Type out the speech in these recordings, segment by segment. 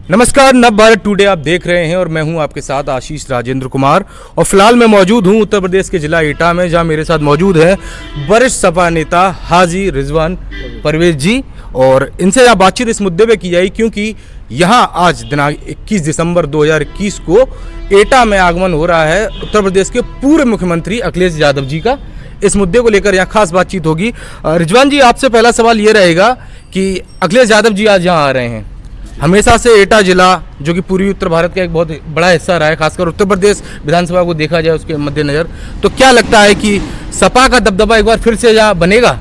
नमस्कार, नव भारत टुडे आप देख रहे हैं और मैं हूं आपके साथ आशीष राजेंद्र कुमार। और फिलहाल मैं मौजूद हूं उत्तर प्रदेश के जिला एटा में, जहां मेरे साथ मौजूद है वरिष्ठ सपा नेता हाजी रिजवान परवेज जी। और इनसे यह बातचीत इस मुद्दे पे की जाएगी क्योंकि यहां आज दिनांक 21 दिसंबर 2021 को एटा में आगमन हो रहा है उत्तर प्रदेश के पूर्व मुख्यमंत्री अखिलेश यादव जी का। इस मुद्दे को लेकर यहाँ खास बातचीत होगी। रिजवान जी, आपसे पहला सवाल ये रहेगा कि अखिलेश यादव जी आज यहाँ आ रहे हैं। हमेशा से एटा जिला जो कि पूर्वी उत्तर भारत का एक बहुत बड़ा हिस्सा रहा है, खासकर उत्तर प्रदेश विधानसभा को देखा जाए उसके मद्देनजर, तो क्या लगता है कि सपा का दबदबा एक बार फिर से यहाँ बनेगा?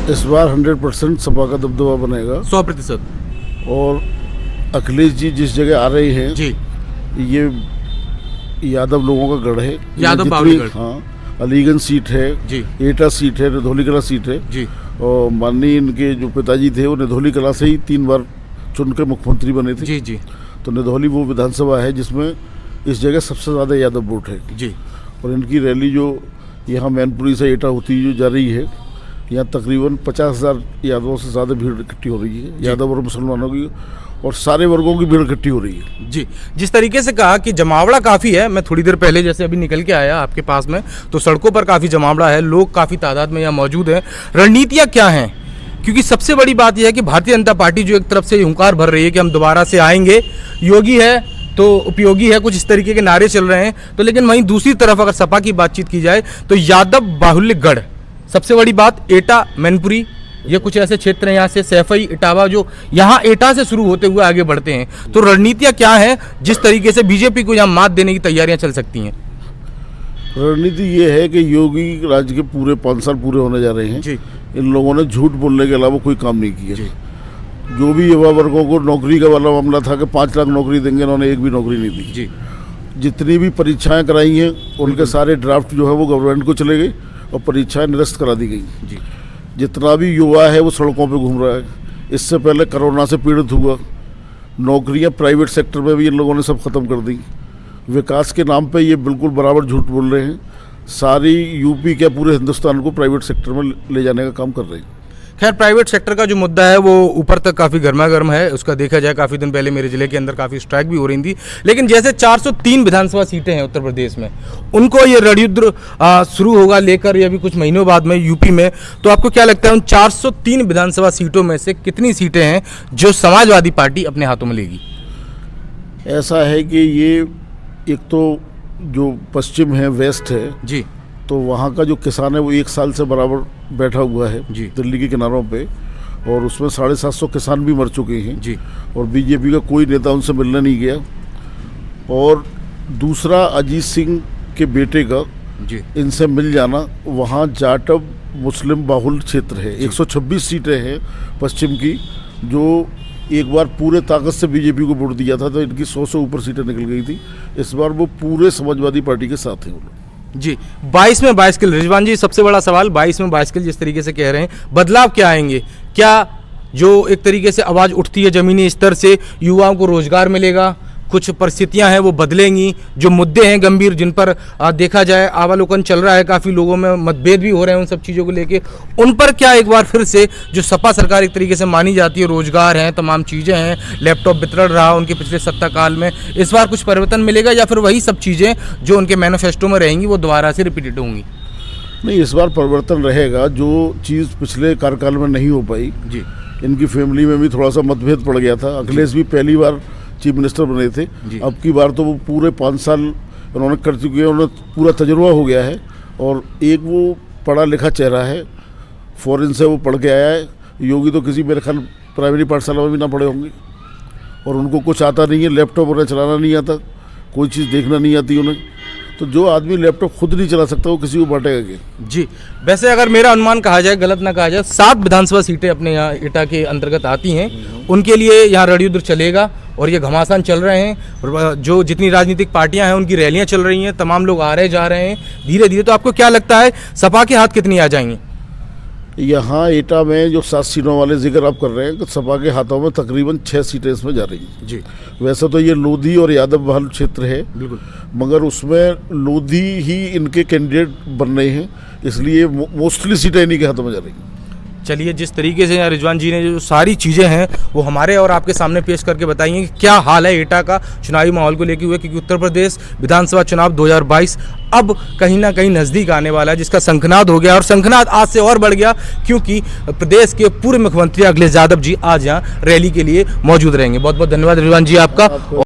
इस बार 100% सपा का दबदबा बनेगा, 100%। और अखिलेश जी जिस जगह आ रहे हैं जी, ये यादव लोगों का गढ़ है। यादव बावड़ीगढ़। हाँ, अलीगंज सीट है जी, एटा सीट है, निधौली कला सीट है जी। और माननीय इनके जो पिताजी थे वो निधौली कला से ही 3 बार चुन के मुख्यमंत्री बने थे। जी जी तो निधौली वो विधानसभा है जिसमें इस जगह सबसे ज़्यादा यादव वोट है जी। और इनकी रैली जो यहाँ मैनपुरी से एटा होती जो जा रही है, यहाँ तकरीबन 50,000 यादवों से ज़्यादा भीड़ इकट्ठी हो रही है, यादव और मुसलमानों की, और सारे वर्गों की भीड़ इकट्ठी हो रही है। जी, जिस तरीके से कहा कि जमावड़ा काफ़ी है, मैं थोड़ी देर पहले जैसे अभी निकल के आया आपके पास में, तो सड़कों पर काफ़ी जमावड़ा है, लोग काफ़ी तादाद में यहाँ मौजूद हैं। रणनीतियाँ क्या हैं? क्योंकि सबसे बड़ी बात यह है कि भारतीय जनता पार्टी जो एक तरफ से हुंकार भर रही है कि हम दोबारा से आएंगे, योगी है तो उपयोगी है, कुछ इस तरीके के नारे चल रहे हैं, तो लेकिन वहीं दूसरी तरफ अगर सपा की बातचीत की जाए तो यादव बाहुल्य गढ़, सबसे बड़ी बात एटा, मैनपुरी, ये कुछ ऐसे क्षेत्र हैं यहाँ से सैफई, इटावा, जो यहाँ एटा से शुरू होते हुए आगे बढ़ते हैं। तो रणनीतियाँ क्या हैं जिस तरीके से बीजेपी को यहाँ मात देने की तैयारियां चल सकती हैं? रणनीति ये है कि योगी राज्य के पूरे 5 साल पूरे होने जा रहे हैं जी। इन लोगों ने झूठ बोलने के अलावा कोई काम नहीं किया। जी। जो भी युवा वर्गों को नौकरी का वाला मामला था कि 5 लाख नौकरी देंगे, इन्होंने एक भी नौकरी नहीं दी। जी। जितनी भी परीक्षाएं कराई हैं उनके सारे ड्राफ्ट जो है वो गवर्नमेंट को चले गए और परीक्षाएं निरस्त करा दी गई। जी। जितना भी युवा है वो सड़कों पे घूम रहा है। इससे पहले कोरोना से पीड़ित हुआ, नौकरियां प्राइवेट सेक्टर में भी इन लोगों ने सब खत्म कर दी। विकास के नाम पे ये बिल्कुल बराबर झूठ बोल रहे हैं। सारी यूपी के पूरे हिंदुस्तान को प्राइवेट सेक्टर में ले जाने का काम कर रहे हैं। खैर, प्राइवेट सेक्टर का जो मुद्दा है वो ऊपर तक काफ़ी गर्मा गर्म है, उसका देखा जाए काफ़ी दिन पहले मेरे जिले के अंदर काफ़ी स्ट्राइक भी हो रही थी। लेकिन जैसे 403 विधानसभा सीटें हैं उत्तर प्रदेश में, उनको ये रणयुद्ध शुरू होगा लेकर ये अभी कुछ महीनों बाद में यूपी में, तो आपको क्या लगता है उन 403 विधानसभा सीटों में से कितनी सीटें हैं जो समाजवादी पार्टी अपने हाथों में लेगी? ऐसा है कि ये एक तो जो पश्चिम है, वेस्ट है जी, तो वहाँ का जो किसान है वो 1 साल से बराबर बैठा हुआ है जी। दिल्ली के किनारों पे, और उसमें 750 किसान भी मर चुके हैं जी। और बीजेपी का कोई नेता उनसे मिलने नहीं गया। और दूसरा अजीत सिंह के बेटे का जी, इनसे मिल जाना, वहाँ जाटव मुस्लिम बाहुल क्षेत्र है, 126 सीटें हैं पश्चिम की, जो एक बार पूरे ताकत से बीजेपी को वोट दिया था तो इनकी 100 से ऊपर सीटें निकल गई थी। इस बार वो पूरे समाजवादी पार्टी के साथ हैं वो लोग। जी। 22 में 22 किल, रिजवान जी सबसे बड़ा सवाल 22 में 22 किल जिस तरीके से कह रहे हैं, बदलाव क्या आएंगे? क्या जो एक तरीके से आवाज़ उठती है ज़मीनी स्तर से, युवाओं को रोजगार मिलेगा, कुछ परिस्थितियां हैं वो बदलेंगी, जो मुद्दे हैं गंभीर जिन पर देखा जाए अवलोकन चल रहा है, काफ़ी लोगों में मतभेद भी हो रहे हैं उन सब चीज़ों को लेके, उन पर क्या एक बार फिर से जो सपा सरकार एक तरीके से मानी जाती है, रोजगार हैं, तमाम चीज़ें हैं, लैपटॉप वितरण रहा उनके पिछले सत्ता काल में, इस बार कुछ परिवर्तन मिलेगा या फिर वही सब चीज़ें जो उनके मैनिफेस्टो में रहेंगी वो दोबारा से रिपीटेड होंगी? नहीं, इस बार परिवर्तन रहेगा। जो चीज़ पिछले कार्यकाल में नहीं हो पाई, जी, इनकी फैमिली में भी थोड़ा सा मतभेद पड़ गया था। अखिलेश भी पहली बार चीफ मिनिस्टर बने थे, अब की बार तो वो पूरे 5 साल उन्होंने कर चुके हैं, उन्हें पूरा तजुर्बा हो गया है। और एक वो पढ़ा लिखा चेहरा है, फॉरेन से वो पढ़ के आया है। योगी तो किसी मेरे ख्याल प्राइमरी पाठशाला में भी ना पढ़े होंगे और उनको कुछ आता नहीं है, लैपटॉप उन्हें चलाना नहीं आता, कोई चीज़ देखना नहीं आती उन्हें। तो जो आदमी लैपटॉप खुद नहीं चला सकता वो किसी को बांटेगा क्या? जी। वैसे अगर मेरा अनुमान कहा जाए, गलत ना कहा जाए, 7 विधानसभा सीटें अपने यहाँ एटा के अंतर्गत आती हैं, उनके लिए यहाँ रणयुद्ध चलेगा और ये घमासान चल रहे हैं। जो जितनी राजनीतिक पार्टियां हैं उनकी रैलियां चल रही हैं, तमाम लोग आ रहे जा रहे हैं धीरे धीरे। तो आपको क्या लगता है सपा के हाथ कितनी आ जाएंगी? यहाँ एटा में जो 7 सीटों वाले जिक्र आप कर रहे हैं, तो सपा के हाथों में तकरीबन 6 सीटें इसमें जा रही हैं। जी। वैसे तो ये लोधी और यादव बहाल क्षेत्र है, बिल्कुल, मगर उसमें लोधी ही इनके कैंडिडेट बन रहे हैं, इसलिए मोस्टली सीटें इन्हीं के हाथों में जा रही हैं। चलिए, जिस तरीके से यहाँ रिजवान जी ने जो सारी चीज़ें हैं वो हमारे और आपके सामने पेश करके बताई हैं कि क्या हाल है एटा का चुनावी माहौल को लेकर हुए, क्योंकि उत्तर प्रदेश विधानसभा चुनाव 2022 अब कहीं ना कहीं नज़दीक आने वाला है, जिसका शंखनाद हो गया और शंखनाद आज से और बढ़ गया क्योंकि प्रदेश के पूर्व मुख्यमंत्री अखिलेश यादव जी आज यहाँ रैली के लिए मौजूद रहेंगे। बहुत बहुत धन्यवाद रिजवान जी आपका।